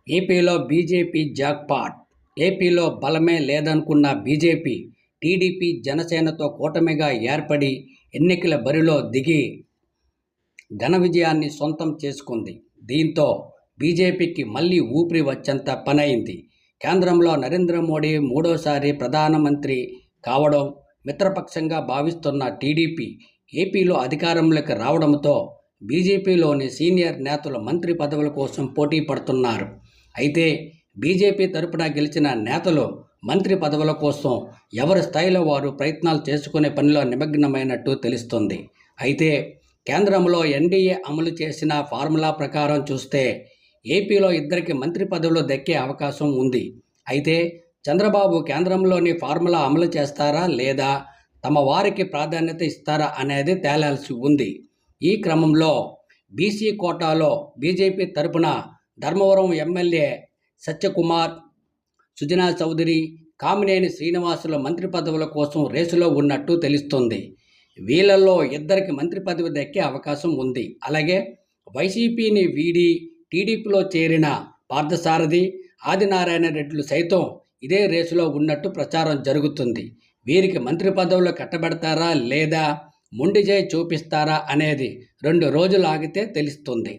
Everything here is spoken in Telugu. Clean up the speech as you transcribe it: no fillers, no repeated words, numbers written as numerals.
ఏపీలో బీజేపీ జాక్పాట్. ఏపీలో బలమే లేదనుకున్న బీజేపీ, టీడీపీ, జనసేనతో కూటమిగా ఏర్పడి ఎన్నికల బరిలో దిగి ఘన విజయాన్ని సొంతం చేసుకుంది. దీంతో బీజేపీకి మళ్లీ ఊపిరి వచ్చేంత పనైంది. కేంద్రంలో నరేంద్ర మోడీ మూడోసారి ప్రధానమంత్రి కావడం, మిత్రపక్షంగా భావిస్తున్న టీడీపీ ఏపీలో అధికారంలోకి రావడంతో బీజేపీలోని సీనియర్ నేతలు మంత్రి పదవుల కోసం పోటీ పడుతున్నారు. అయితే బీజేపీ తరపున గెలిచిన నేతలు మంత్రి పదవుల కోసం ఎవరి స్థాయిలో వారు ప్రయత్నాలు చేసుకునే పనిలో నిమగ్నమైనట్టు తెలుస్తుంది. అయితే కేంద్రంలో ఎన్డీఏ అమలు చేసిన ఫార్ములా ప్రకారం చూస్తే ఏపీలో ఇద్దరికి మంత్రి పదవులు దక్కే అవకాశం ఉంది. అయితే చంద్రబాబు కేంద్రంలోని ఫార్ములా అమలు చేస్తారా లేదా తమ వారికి ప్రాధాన్యత ఇస్తారా అనేది తేలాల్సి ఉంది. ఈ క్రమంలో బీసీ కోటాలో బీజేపీ తరపున ధర్మవరం ఎమ్మెల్యే సత్యకుమార్, సుజనా చౌదరి, కామినేని శ్రీనివాసులు మంత్రి పదవుల కోసం రేసులో ఉన్నట్టు తెలుస్తోంది. వీళ్ళల్లో ఇద్దరికి మంత్రి పదవి దక్కే అవకాశం ఉంది. అలాగే వైసీపీని వీడి టీడీపీలో చేరిన పార్థసారథి, ఆదినారాయణ రెడ్డిలు సైతం ఇదే రేసులో ఉన్నట్టు ప్రచారం జరుగుతుంది. వీరికి మంత్రి పదవులు కట్టబెడతారా లేదా మొండిజై చూపిస్తారా అనేది 2 రోజులు ఆగితే తెలుస్తుంది.